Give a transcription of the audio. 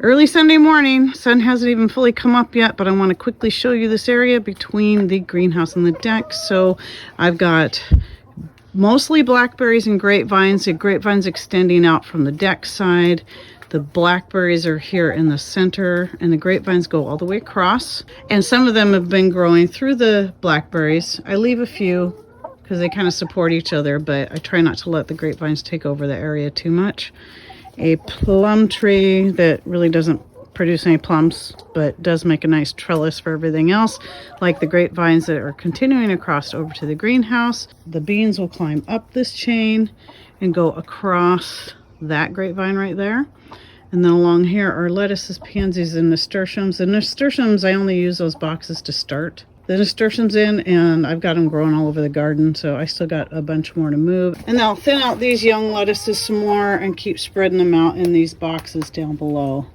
Early Sunday morning, sun hasn't even fully come up yet, but I want to quickly show you this area between the greenhouse and the deck. So I've got mostly blackberries and grapevines. The grapevines extending out from the deck side. The blackberries are here in the center, and the grapevines go all the way across. And some of them have been growing through the blackberries. I leave a few because they kind of support each other, but I try not to let the grapevines take over the area too much. A plum tree that really doesn't produce any plums, but does make a nice trellis for everything else, like the grapevines that are continuing across over to the greenhouse. The beans will climb up this chain and go across that grapevine right there. And then along here are lettuces, pansies, and nasturtiums. The nasturtiums, I only use those boxes to start the nasturtiums in, and I've got them growing all over the garden, so I still got a bunch more to move. And I'll thin out these young lettuces some more and keep spreading them out in these boxes down below.